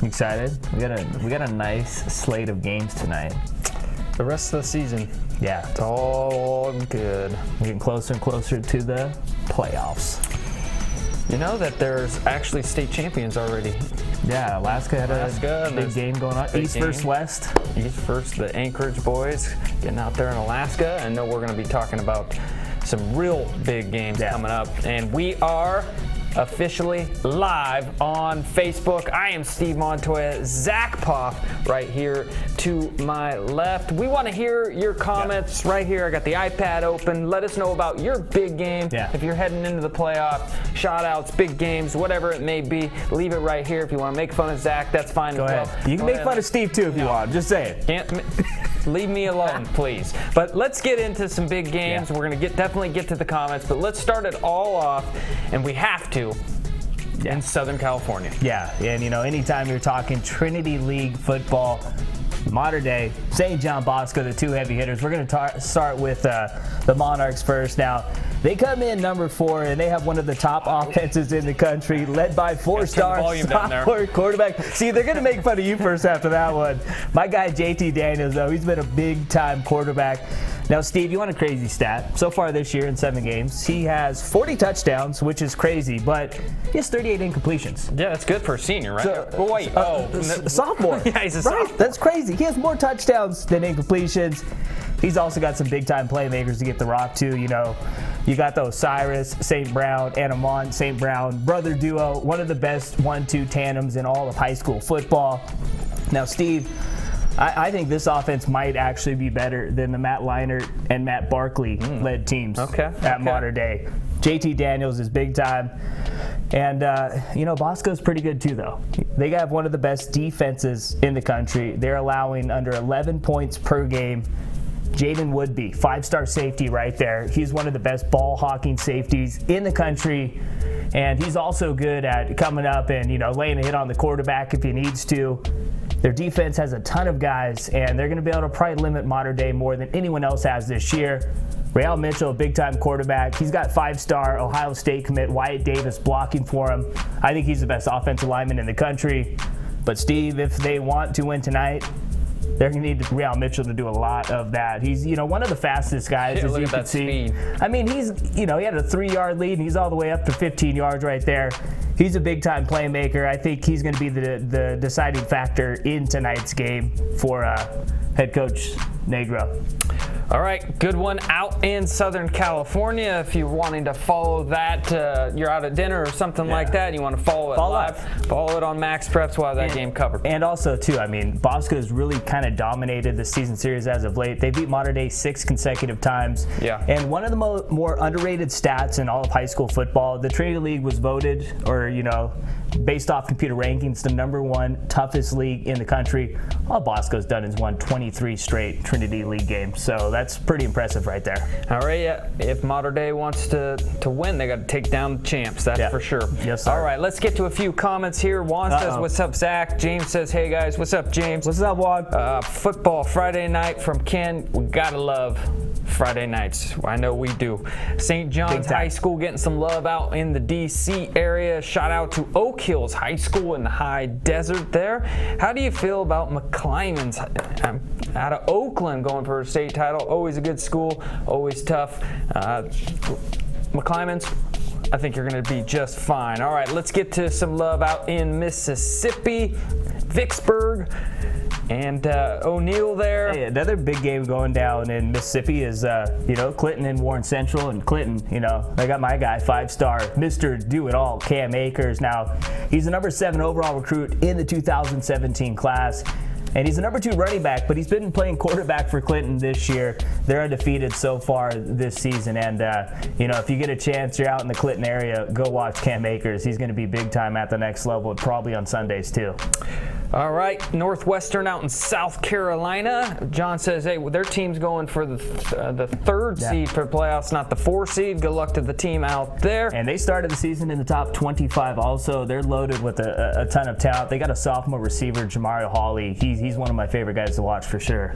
Excited? We got a nice slate of games tonight. The rest of the season. Yeah. It's all good. We're getting closer and closer to the playoffs. You know that there's actually state champions already. Yeah, Alaska had a big game going on. East versus West. East versus the Anchorage boys getting out there in Alaska. I know we're going to be talking about some real big games coming up. And we are officially live on Facebook. I am Steve Montoya, Zack Poff right here to my left. We want to hear your comments right here. I got the iPad open. Let us know about your big game. If you're heading into the playoff, shout outs, big games, whatever it may be, leave it right here. If you want to make fun of Zack, that's fine Go as ahead. well. You can make fun of Steve too if you want. Just say it. Leave me alone, please. But let's get into some big games. We're going to definitely get to the comments, but let's start it all off, and we have to, in Southern California. Yeah, and anytime you're talking Trinity League football, Mater Dei, St. John Bosco, the two heavy hitters. We're going to start with the Monarchs first. Now, they come in number 4, and they have one of the top offenses in the country, led by 4-star sophomore quarterback. See, they're going to make fun of you first after that one. My guy, JT Daniels, though, he's been a big-time quarterback. Now, Steve, you want a crazy stat. So far this year in 7 games, he has 40 touchdowns, which is crazy, but he has 38 incompletions. Yeah, that's good for a senior, right? So, sophomore. Yeah, he's a sophomore. That's crazy. He has more touchdowns than incompletions. He's also got some big-time playmakers to get the rock to. You got the Osiris St. Brown and Amon St. Brown brother duo, one of the best 1-2 tandems in all of high school football. Now, Steve, I think this offense might actually be better than the Matt Leinart and Matt Barkley led teams at Mater Dei. JT Daniels is big time. And, Bosco's pretty good too, though. They have one of the best defenses in the country. They're allowing under 11 points per game. Jaden Woodby, 5-star safety right there. He's one of the best ball-hawking safeties in the country. And he's also good at coming up and, laying a hit on the quarterback if he needs to. Their defense has a ton of guys, and they're going to be able to probably limit Mater Dei more than anyone else has this year. Real Mitchell, a big-time quarterback. He's got 5-star Ohio State commit Wyatt Davis blocking for him. I think he's the best offensive lineman in the country. But, Steve, if they want to win tonight, they're going to need Real Mitchell to do a lot of that. He's, one of the fastest guys, as you can see. Speed. I mean, he's, he had a 3-yard lead, and he's all the way up to 15 yards right there. He's a big-time playmaker. I think he's going to be the deciding factor in tonight's game for head coach Negro. All right, good one out in Southern California. If you're wanting to follow that, you're out at dinner or something like that, and you want to follow it live, follow it on MaxPreps. We'll have that game covered. And also, too, Bosco's really kind of dominated the season series as of late. They beat Mater Dei 6 consecutive times. Yeah. And one of the more underrated stats in all of high school football, the Trinity League was voted, or, based off computer rankings, the #1 toughest league in the country. All Bosco's done is won 23 straight Trinity League games. So that's pretty impressive right there. All right, if Mater Dei wants to win, they got to take down the champs, that's for sure. Yes, sir. All right, let's get to a few comments here. Juan says, what's up, Zach? James says, hey, guys. What's up, James? What's up, Juan? Football Friday night from Ken. We got to love Friday nights. I know we do. St. John's High School getting some love out in the D.C. area. Shout out to Oak Hills High School in the high desert there. How do you feel about McClymonds out of Oakland going for a state title? Always a good school, always tough. McClymonds, I think you're going to be just fine. All right, let's get to some love out in Mississippi. Vicksburg and O'Neill there. Hey, another big game going down in Mississippi is, Clinton and Warren Central. And Clinton, they got my guy, 5-star, Mr. Do-It-All, Cam Akers. Now, he's the number 7 overall recruit in the 2017 class. And he's the number 2 running back, but he's been playing quarterback for Clinton this year. They're undefeated so far this season. And, if you get a chance, you're out in the Clinton area, go watch Cam Akers. He's going to be big time at the next level, and probably on Sundays too. All right, Northwestern out in South Carolina. John says, hey, their team's going for the third seed for playoffs, not the 4 seed. Good luck to the team out there. And they started the season in the top 25 also. They're loaded with a ton of talent. They got a sophomore receiver, Jamario Hawley. He's one of my favorite guys to watch for sure.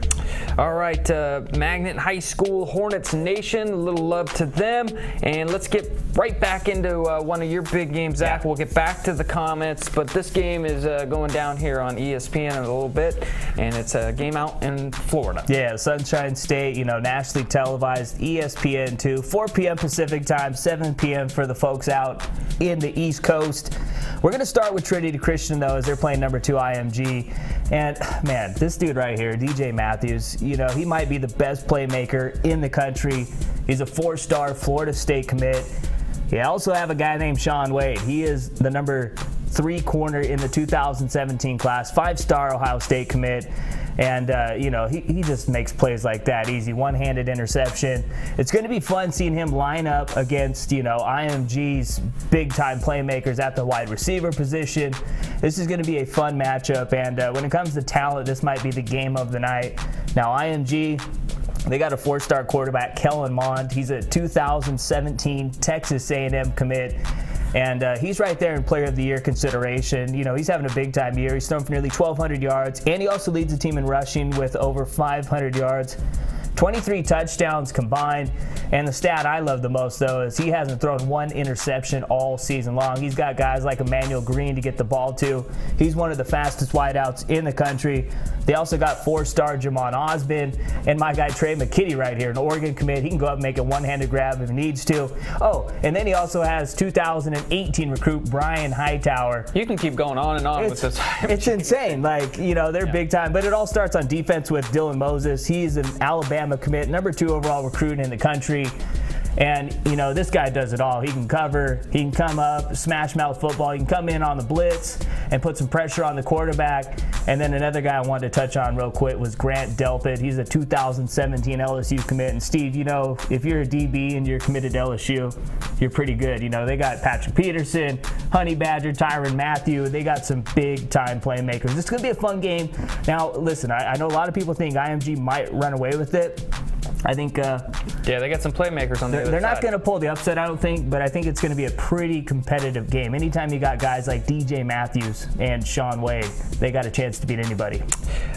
All right, Magnet High School Hornets Nation, a little love to them. And let's get right back into one of your big games, Zach. We'll get back to the comments, but this game is going down here on ESPN in a little bit, and it's a game out in Florida. Yeah, Sunshine State, nationally televised, ESPN 2, 4 p.m. Pacific time, 7 p.m. for the folks out in the East Coast. We're going to start with Trinity Christian, though, as they're playing number 2 IMG. And, man, this dude right here, DJ Matthews, he might be the best playmaker in the country. He's a 4-star Florida State commit. You also have a guy named Sean Wade. He is the number 3 corner in the 2017 class, 5-star Ohio State commit. And, he just makes plays like that easy. One-handed interception. It's going to be fun seeing him line up against, IMG's big-time playmakers at the wide receiver position. This is going to be a fun matchup. And when it comes to talent, this might be the game of the night. Now, IMG, they got a 4-star quarterback, Kellen Mond. He's a 2017 Texas A&M commit. And he's right there in Player of the Year consideration. He's having a big-time year. He's thrown for nearly 1,200 yards, and he also leads the team in rushing with over 500 yards. 23 touchdowns combined. And the stat I love the most, though, is he hasn't thrown 1 interception all season long. He's got guys like Emmanuel Green to get the ball to. He's one of the fastest wideouts in the country. They also got 4-star Jamon Osbin and my guy Trey McKitty right here, an Oregon commit. He can go up and make a one-handed grab if he needs to. Oh, and then he also has 2018 recruit Brian Hightower. You can keep going on and on with this. It's insane. They're big time. But it all starts on defense with Dylan Moses. He's an Alabama commit, number 2 overall recruit in the country. And, this guy does it all. He can cover, he can come up, smash mouth football, he can come in on the blitz and put some pressure on the quarterback. And then another guy I wanted to touch on real quick was Grant Delpit. He's a 2017 LSU commit. And Steve, if you're a DB and you're committed to LSU, you're pretty good. They got Patrick Peterson, Honey Badger, Tyrann Mathieu. They got some big-time playmakers. It's going to be a fun game. Now, listen, I know a lot of people think IMG might run away with it. I think they got some playmakers on the other side. They're not going to pull the upset, I don't think, but I think it's going to be a pretty competitive game. Anytime you got guys like DJ Matthews and Sean Wade, they got a chance to beat anybody.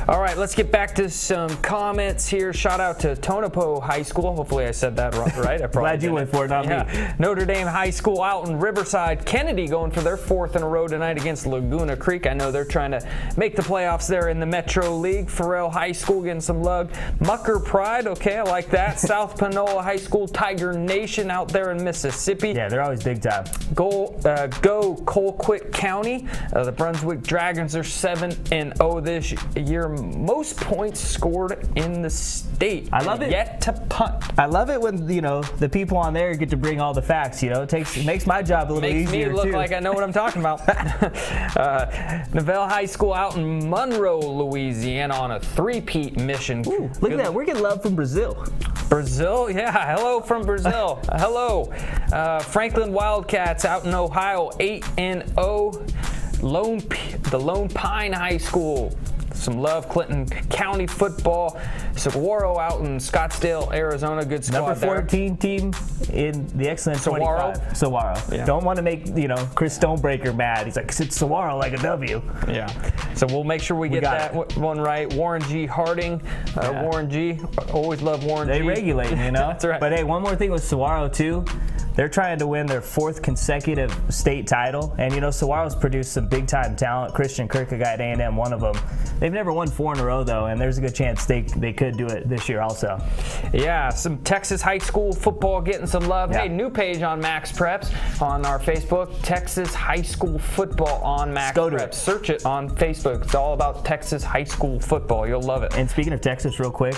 All right, let's get back to some comments here. Shout out to Tonopah High School. Hopefully I said that right. I Glad you went for it, not me. Notre Dame High School out in Riverside. Kennedy going for their 4th in a row tonight against Laguna Creek. I know they're trying to make the playoffs there in the Metro League. Farrell High School getting some love. Mucker Pride, okay, I like that. South Panola High School, Tiger Nation out there in Mississippi. Yeah, they're always big time. Go Colquitt County. The Brunswick Dragons are 7-0 this year. Most points scored in the state. I love it. Yet to punt. I love it when the people on there get to bring all the facts. It makes my job a little easier too. Makes me look like I know what I'm talking about. Neville High School out in Monroe, Louisiana on a 3-peat mission. Ooh, look at that. We're getting love from Brazil. Brazil, yeah. Hello from Brazil. Hello. Franklin Wildcats out in Ohio, 8-0. The Lone Pine High School. Some love. Clinton County football. Saguaro out in Scottsdale, Arizona. Good squad. Number 14 team in the excellent Saguaro. 25. Saguaro. Yeah. Don't want to make Chris Stonebreaker mad. He's like, it's Saguaro like a W. Yeah. So we'll make sure we get that one right. Warren G. Harding. Warren G. Always love Warren G. They regulate, That's right. But hey, one more thing with Saguaro too. They're trying to win their 4th consecutive state title. And, Saguaro's produced some big-time talent. Christian Kirk, a guy at A&M, one of them. They've never won 4 in a row, though, and there's a good chance they could do it this year also. Yeah, some Texas high school football getting some love. Yeah. Hey, new page on MaxPreps on our Facebook. Texas high school football on MaxPreps. Search it on Facebook. It's all about Texas high school football. You'll love it. And speaking of Texas, real quick,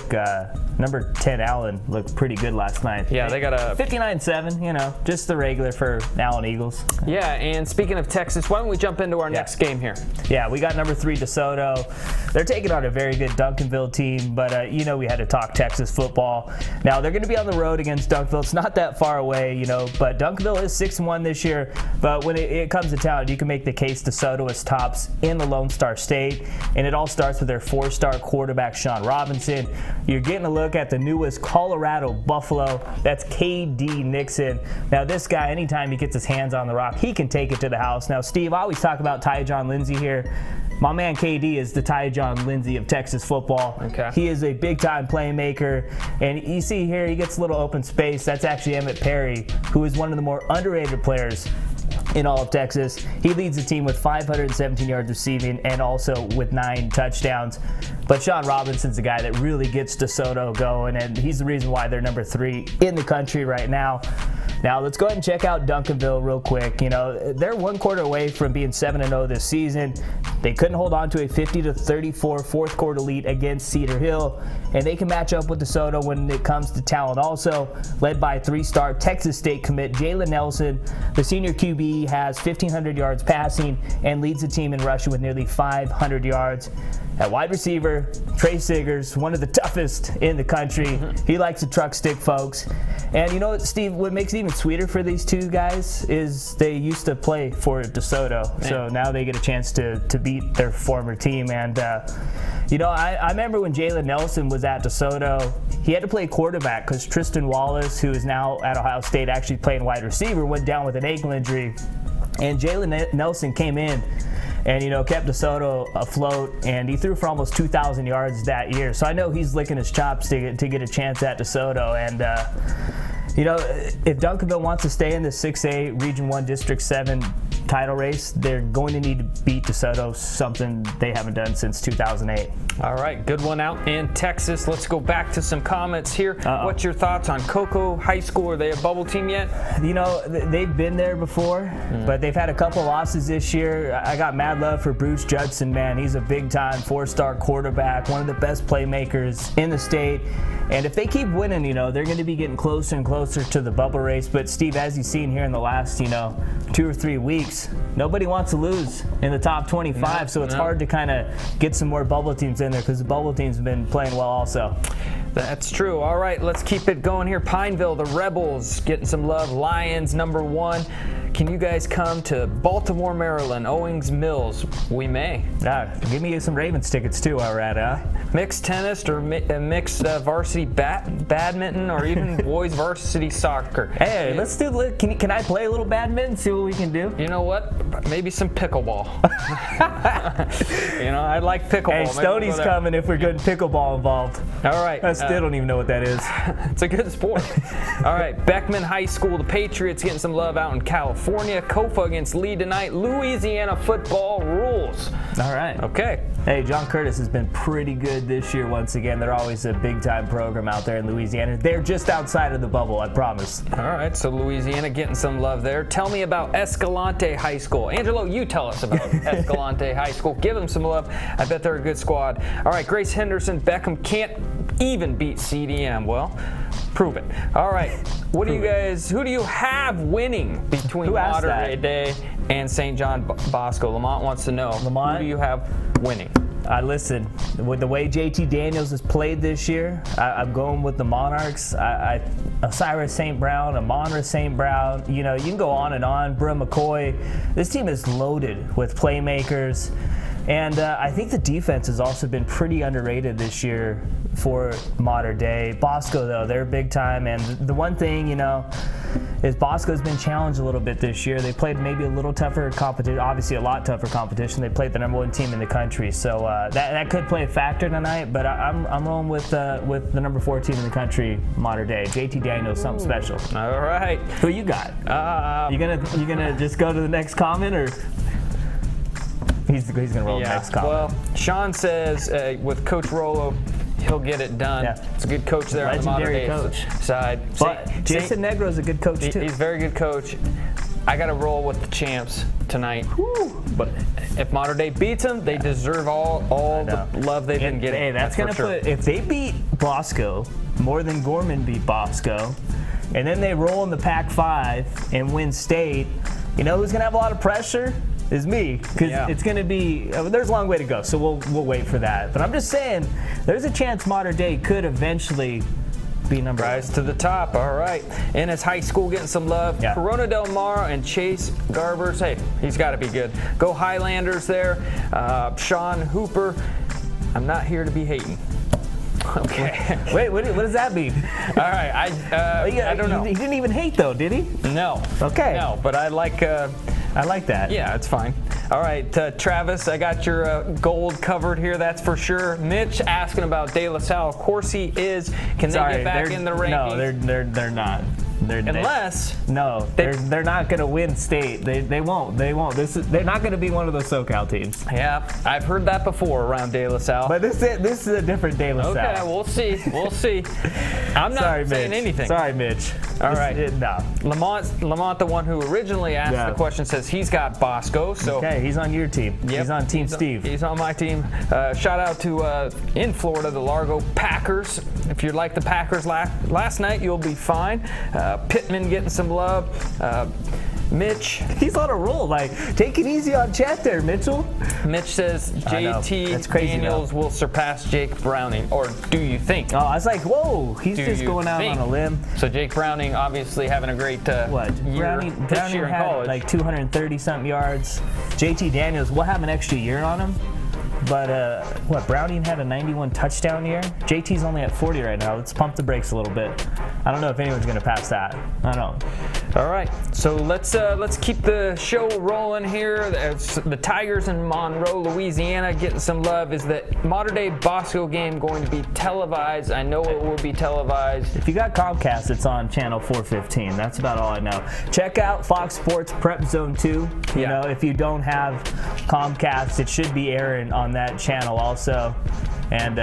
number 10 Allen looked pretty good last night. Yeah, they got a 59-7, just the regular for Allen Eagles. Yeah, and speaking of Texas, why don't we jump into our next game here? Yeah, we got number 3 DeSoto. They're taking on a very good Duncanville team, but we had to talk Texas football. Now they're going to be on the road against Duncanville. It's not that far away, but Duncanville is 6-1 this year. But when it comes to talent, you can make the case DeSoto is tops in the Lone Star State, and it all starts with their 4-star quarterback Sean Robinson. You're getting a look at the newest Colorado Buffalo. That's KD Nixon. Now this guy, anytime he gets his hands on the rock, he can take it to the house. Now Steve, I always talk about Ty John Lindsay here. My man KD is the Ty John Lindsay of Texas football. Okay. He is a big-time playmaker, and you see here he gets a little open space. That's actually Emmett Perry, who is one of the more underrated players in all of Texas. He leads the team with 517 yards receiving and also with 9 touchdowns. But Sean Robinson's the guy that really gets DeSoto going, and he's the reason why they're number 3 in the country right now. Now, let's go ahead and check out Duncanville real quick. They're 1 quarter away from being 7-0 this season. They couldn't hold on to a 50-34 fourth quarter lead against Cedar Hill, and they can match up with DeSoto when it comes to talent also, led by 3-star Texas State commit Jalen Nelson. The senior QB has 1,500 yards passing and leads the team in rushing with nearly 500 yards. At wide receiver, Trey Siggers, one of the toughest in the country. He likes to truck stick folks. And you know what, Steve, what makes it even sweeter for these two guys is they used to play for DeSoto. Man. So now they get a chance to beat their former team. And, I remember when Jalen Nelson was at DeSoto, he had to play quarterback because Tristan Wallace, who is now at Ohio State actually playing wide receiver, went down with an ankle injury. And Jalen Nelson came in and, kept DeSoto afloat, and he threw for almost 2,000 yards that year. So I know he's licking his chops to get a chance at DeSoto. And, if Duncanville wants to stay in the 6A Region 1 District 7 title race, they're going to need to beat DeSoto, something they haven't done since 2008. All right, good one out in Texas. Let's go back to some comments here. What's your thoughts on Cocoa High School? Are they a bubble team yet? They've been there before, but they've had a couple losses this year. I got mad love for Bruce Judson, man. He's a big-time 4-star quarterback, one of the best playmakers in the state. And if they keep winning, they're going to be getting closer and closer to the bubble race. But, Steve, as you've seen here in the last, 2 or 3 weeks, nobody wants to lose in the top 25. So it's hard to kind of get some more bubble teams in there because the bubble teams have been playing well also. That's true. All right, let's keep it going here. Pineville, the Rebels, getting some love. Lions, number 1. Can you guys come to Baltimore, Maryland, Owings Mills? We may. Give me some Ravens tickets too, all right, huh? Mixed tennis or mixed varsity badminton or even boys varsity soccer. Hey, let's do. Can I play a little badminton? See what we can do. You know what? Maybe some pickleball. I like pickleball. Hey, Stoney's coming if we're getting pickleball involved. All right. I still don't even know what that is. It's a good sport. All right, Beckman High School, the Patriots getting some love out in California. Kofa against Lee tonight. Louisiana football rules. All right. Okay. Hey, John Curtis has been pretty good this year once again. They're always a big-time program out there in Louisiana. They're just outside of the bubble, I promise. All right, so Louisiana getting some love there. Tell me about Escalante High School. Angelo, you tell us about Escalante High School. Give them some love. I bet they're a good squad. All right, Grace Henderson, Beckham can't even beat CDM. Well, prove it. All right, who do you have winning between Mater Dei and St. John Bosco? Lamont wants to know. Lamont, who do you have winning? Listen, with the way JT Daniels has played this year, I'm going with the Monarchs. Osiris St. Brown, Amonra St. Brown, you can go on and on. Brum McCoy. This team is loaded with playmakers. And I think the defense has also been pretty underrated this year for Mater Dei. Bosco, though, they're big time. And the one thing, is Bosco's been challenged a little bit this year. They played maybe a little tougher competition, obviously a lot tougher competition. They played the number 1 team in the country. So that could play a factor tonight. But I'm rolling with the number 4 team in the country, Mater Dei. JT Daniels, something special. All right. Who you got? You gonna just go to the next comment, or? He's going to roll the next comment. Well, Sean says with Coach Rollo, he'll get it done. Yeah. It's a good coach there Legendary on the Mater Dei side. But Jason Negro's a good coach, too. He's a very good coach. I got to roll with the champs tonight. Woo. But if Mater Dei beats them, they deserve all the love they've been getting. Hey, that's going to put – if they beat Bosco more than Gorman beat Bosco – and then they roll in the Pac-5 and win state, you know who's going to have a lot of pressure? Is me, because it's going to be, there's a long way to go, so we'll wait for that. But I'm just saying, there's a chance Mater Dei could eventually be number Rise to the top. All right. And his high school getting some love. Yeah. Corona Del Mar and Chase Garbers. Hey, he's got to be good. Go Highlanders there. Sean Hooper. I'm not here to be hating. Okay. Wait, what does that mean? All right. I don't know. He didn't even hate, though, did he? No. Okay. No, but I like that. Yeah, it's fine. All right, Travis, I got your gold covered here, that's for sure. Mitch asking about De La Salle. Of course he is. Can they get back in the rankings? No, they're not. They're not going to win state. They won't. They're not going to be one of those SoCal teams. Yeah, I've heard that before around De La Salle. But this is a different De La Salle. Okay, we'll see. I'm not saying anything. Sorry, Mitch. All right. No. Lamont, the one who originally asked the question, says he's got Bosco. So okay, he's on your team. Yep, he's on Team Steve. He's on my team. Shout out to in Florida, the Largo Packers. If you like the Packers last night, you'll be fine. Pittman getting some love. Mitch. He's on a roll. Like, take it easy on chat there, Mitchell. Mitch says JT Daniels will surpass Jake Browning. Or do you think? Oh, I was like, whoa, he's just going out on a limb. So Jake Browning obviously having a great year Browning year in had college. Like 230-something yards. JT Daniels, we'll have an extra year on him. But Browning had a 91 touchdown year. JT's only at 40 right now. Let's pump the brakes a little bit. I don't know if anyone's going to pass that. I don't know. All right, so let's keep the show rolling here. The Tigers in Monroe, Louisiana, getting some love. Is the Mater Dei Bosco game going to be televised? I know it will be televised. If you got Comcast, it's on channel 415. That's about all I know. Check out Fox Sports Prep Zone 2. You know, if you don't have Comcast, it should be airing on that channel also. And,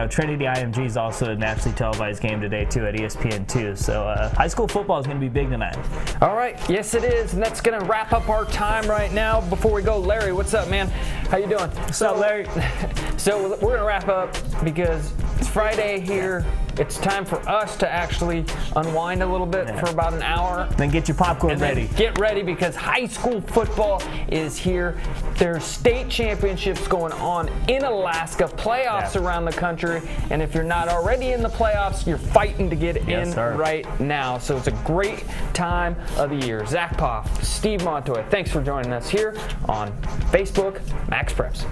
Trinity IMG is also a nationally televised game today, too, at ESPN2. So high school football is going to be big tonight. All right. Yes, it is. And that's going to wrap up our time right now. Before we go, Larry, what's up, man? How you doing? What's up, Larry? So we're going to wrap up because it's Friday here. It's time for us to actually unwind a little bit for about an hour. Then get your popcorn ready. Get ready because high school football is here. There's state championships going on in Alaska, playoffs around the country, and if you're not already in the playoffs, you're fighting to get in right now. So it's a great time of the year. Zack Poff, Steve Montoya, thanks for joining us here on Facebook, MaxPreps.